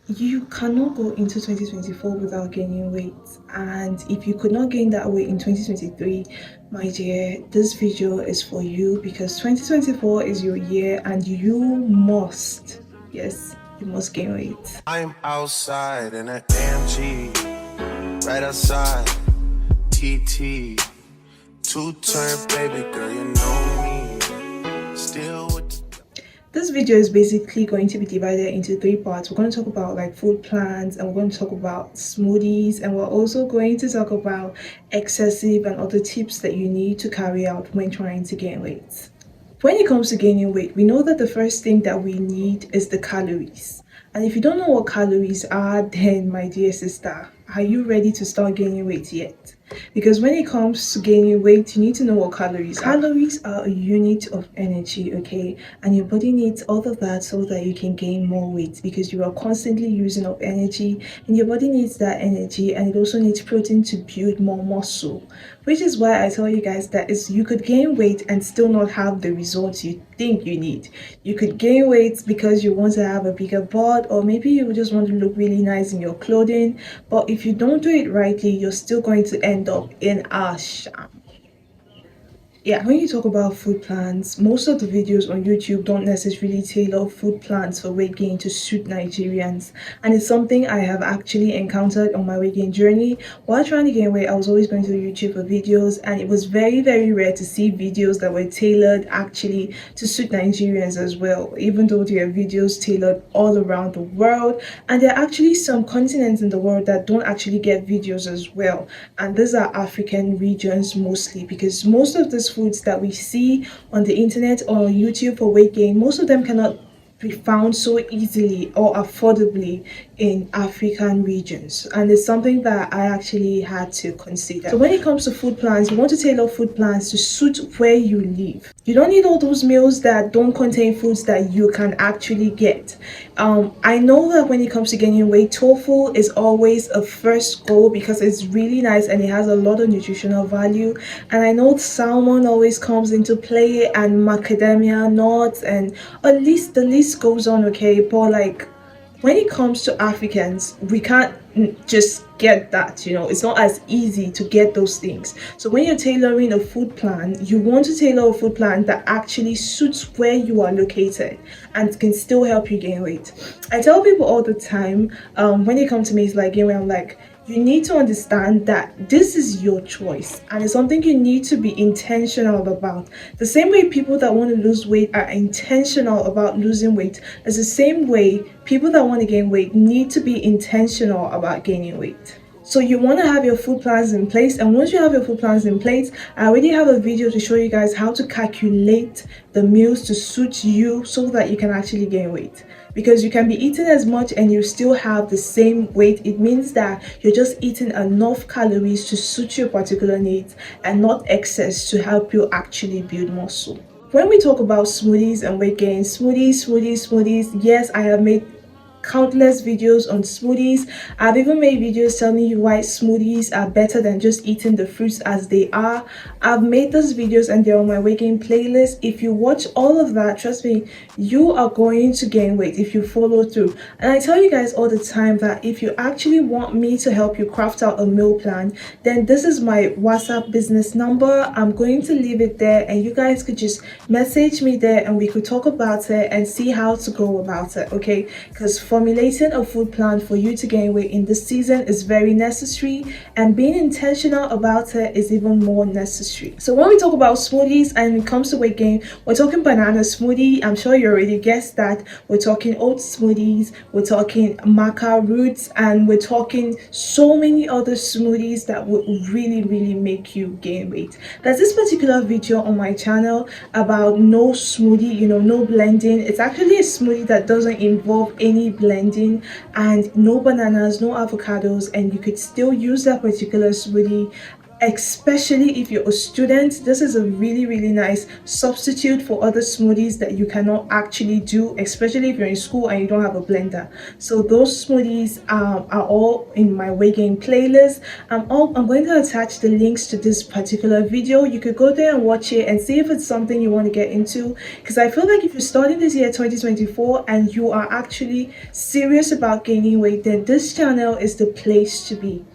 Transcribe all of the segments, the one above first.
You cannot go into 2024 without gaining weight, and if you could not gain that weight in 2023, my dear, this video is for you because 2024 is your year and you must, yes, you must gain weight. I'm outside in an AMG, right outside TT, two-turn baby girl, you know me, still with the... This video is basically going to be divided into 3 parts. We're going to talk about like food plans, and we're going to talk about smoothies, and we're also going to talk about excessive and other tips that you need to carry out when trying to gain weight. When it comes to gaining weight, we know that the first thing that we need is the calories. And if you don't know what calories are, then my dear sister, are you ready to start gaining weight yet? Because when it comes to gaining weight, you need to know what calories are. Calories are a unit of energy, okay? And your body needs all of that so that you can gain more weight, because you are constantly using up energy and your body needs that energy, and it also needs protein to build more muscle. Which is why I tell you guys that you could gain weight and still not have the results you think you need. You could gain weight because you want to have a bigger butt, or maybe you just want to look really nice in your clothing. But if you don't do it rightly, you're still going to end up in a sham. Yeah, when you talk about food plans, most of the videos on YouTube don't necessarily tailor food plans for weight gain to suit Nigerians. And it's something I have actually encountered on my weight gain journey. While trying to gain weight, I was always going to YouTube for videos, and it was very, very rare to see videos that were tailored actually to suit Nigerians as well, even though there are videos tailored all around the world. And there are actually some continents in the world that don't actually get videos as well. And these are African regions mostly, because most of this foods that we see on the internet or on YouTube for weight gain, most of them cannot be found so easily or affordably in African regions, and it's something that I actually had to consider. So when it comes to food plans, you want to tailor food plans to suit where you live. You don't need all those meals that don't contain foods that you can actually get. I know that when it comes to gaining weight, tofu is always a first goal because it's really nice and it has a lot of nutritional value. And I know salmon always comes into play, and macadamia nuts, and at least the list goes on, okay? But like, when it comes to Africans, we can't just get that, it's not as easy to get those things. So when you're tailoring a food plan, you want to tailor a food plan that actually suits where you are located and can still help you gain weight. I tell people all the time, when they come to me, it's like, I'm like, you need to understand that this is your choice, and it's something you need to be intentional about. The same way people that want to lose weight are intentional about losing weight, is the same way people that want to gain weight need to be intentional about gaining weight. So you want to have your food plans in place, and once you have your food plans in place, I already have a video to show you guys how to calculate the meals to suit you so that you can actually gain weight. Because you can be eating as much and you still have the same weight. It means that you're just eating enough calories to suit your particular needs and not excess to help you actually build muscle. When we talk about smoothies and weight gain, smoothies, yes, I have made countless videos on smoothies. I've even made videos telling you why smoothies are better than just eating the fruits as they are. I've made those videos and they're on my weight gain playlist. If you watch all of that, trust me, you are going to gain weight if you follow through. And I tell you guys all the time that if you actually want me to help you craft out a meal plan, then this is my WhatsApp business number. I'm going to leave it there, and you guys could just message me there and we could talk about it and see how to go about it, okay? Because formulating a food plan for you to gain weight in this season is very necessary, and being intentional about it is even more necessary. So when we talk about smoothies and when it comes to weight gain, we're talking banana smoothie. I'm sure you already guessed that. We're talking oat smoothies, we're talking maca roots, and we're talking so many other smoothies that would really, really make you gain weight. There's this particular video on my channel about no smoothie, no blending. It's actually a smoothie that doesn't involve any blending and no bananas, no avocados, and you could still use that particular smoothie especially if you're a student. This is a really nice substitute for other smoothies that you cannot actually do, especially if you're in school and you don't have a blender. So those smoothies are all in my weight gain playlist. I'm going to attach the links to this particular video. You could go there and watch it and see if it's something you want to get into, because I feel like if you're starting this year 2024 and you are actually serious about gaining weight, then this channel is the place to be.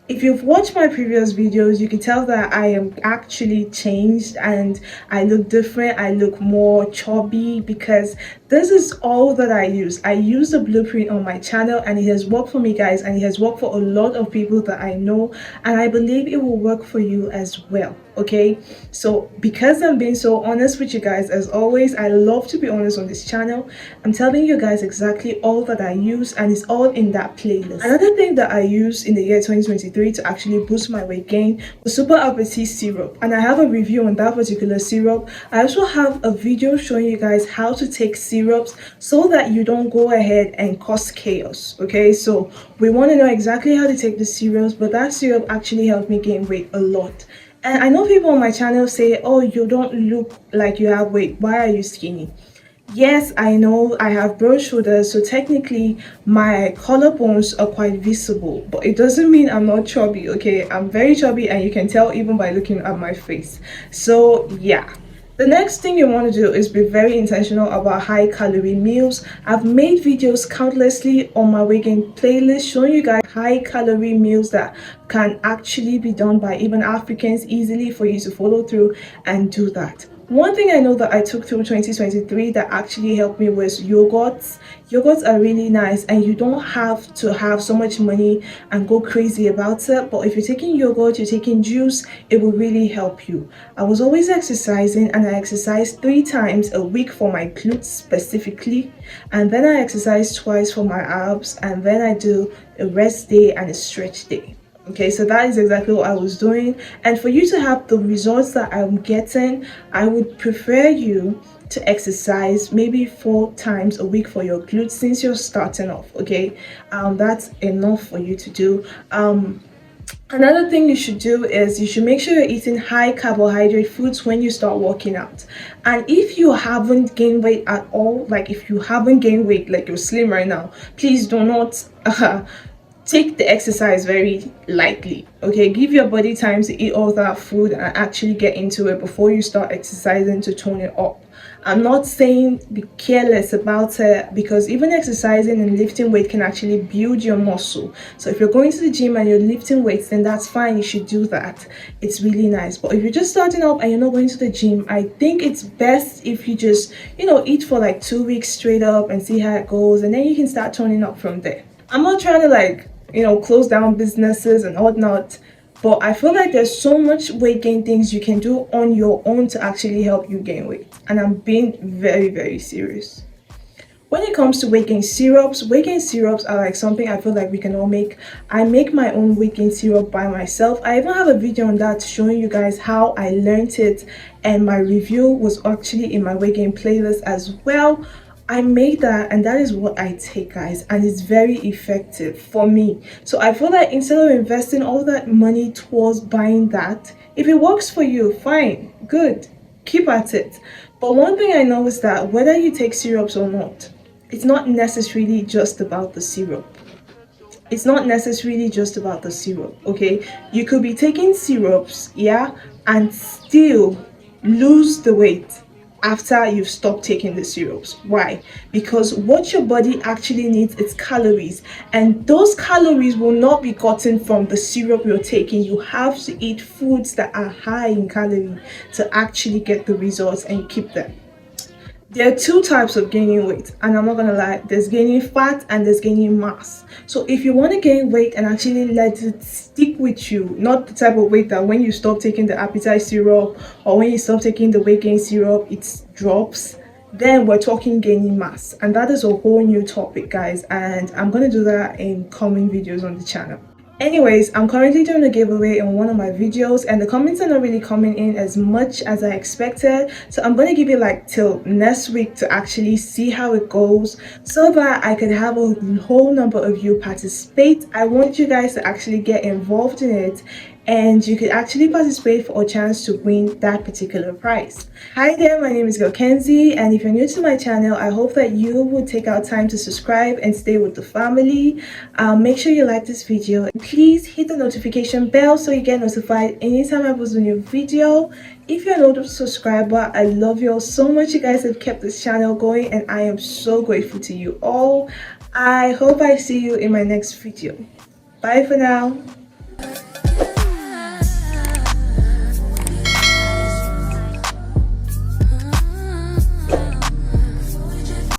If you've watched my previous videos, you can tell that I am actually changed and I look different. I look more chubby because this is all that I use. I use the blueprint on my channel and it has worked for me, guys, and it has worked for a lot of people that I know, and I believe it will work for you as well. Okay, so because I'm being so honest with you guys, as always, I love to be honest on this channel. I'm telling you guys exactly all that I use, and it's all in that playlist. Another thing that I used in the year 2023 to actually boost my weight gain was super appetite syrup, and I have a review on that particular syrup. I also have a video showing you guys how to take syrups so that you don't go ahead and cause chaos. Okay, so we want to know exactly how to take the syrups, but that syrup actually helped me gain weight a lot. And I know people on my channel say, oh, you don't look like you have weight, why are you skinny? Yes, I know I have broad shoulders, so technically my collarbones are quite visible, but it doesn't mean I'm not chubby. Okay, I'm very chubby, and you can tell even by looking at my face. So yeah, the next thing you want to do is be very intentional about high calorie meals. I've made videos countlessly on my weight gain playlist showing you guys high calorie meals that can actually be done by even Africans easily for you to follow through and do that. One thing I know that I took through 2023 that actually helped me was yogurts. Yogurts are really nice, and you don't have to have so much money and go crazy about it. But if you're taking yogurt, you're taking juice, it will really help you. I was always exercising, and I exercise 3 times a week for my glutes specifically. And then I exercise twice for my abs, and then I do a rest day and a stretch day. Okay, so that is exactly what I was doing. And for you to have the results that I'm getting, I would prefer you to exercise maybe 4 times a week for your glutes since you're starting off. Okay, that's enough for you to do. Another thing you should do is you should make sure you're eating high carbohydrate foods when you start working out. And if you haven't gained weight at all, like if you haven't gained weight, like you're slim right now, please do not take the exercise very lightly. Okay, give your body time to eat all that food and actually get into it before you start exercising to tone it up. I'm not saying be careless about it, because even exercising and lifting weight can actually build your muscle. So if you're going to the gym and you're lifting weights, then that's fine, you should do that. It's really nice. But if you're just starting up and you're not going to the gym, I think it's best if you just, eat for like 2 weeks straight up and see how it goes, and then you can start toning up from there. I'm not trying to close down businesses and whatnot, but I feel like there's so much weight gain things you can do on your own to actually help you gain weight, and I'm being very serious. When it comes to weight gain syrups are like something I feel like we can all make. I make my own weight gain syrup by myself. I even have a video on that showing you guys how I learned it, and my review was actually in my weight gain playlist as well. I made that, and that is what I take, guys, and it's very effective for me. So I feel like instead of investing all that money towards buying that, if it works for you, fine, good, keep at it. But one thing I know is that whether you take syrups or not, it's not necessarily just about the syrup. It's not necessarily just about the syrup. Okay, you could be taking syrups, yeah, and still lose the weight after you've stopped taking the syrups. Why? Because what your body actually needs is calories, and those calories will not be gotten from the syrup you're taking. You have to eat foods that are high in calorie to actually get the results and keep them. There are 2 types of gaining weight, and I'm not gonna lie, there's gaining fat and there's gaining mass. So if you want to gain weight and actually let it stick with you, not the type of weight that when you stop taking the appetite syrup or when you stop taking the weight gain syrup it drops, then we're talking gaining mass, and that is a whole new topic, guys, and I'm gonna do that in coming videos on the channel. Anyways, I'm currently doing a giveaway on one of my videos, and the comments are not really coming in as much as I expected, so I'm going to give it like till next week to actually see how it goes so that I can have a whole number of you participate. I want you guys to actually get involved in it and you could actually participate for a chance to win that particular prize. Hi there, my name is Kenzie, and if you're new to my channel, I hope that you would take out time to subscribe and stay with the family. Make sure you like this video. Please hit the notification bell so you get notified anytime I post a new video. If you're not a subscriber, I love you all so much. You guys have kept this channel going, and I am so grateful to you all. I hope I see you in my next video. Bye for now.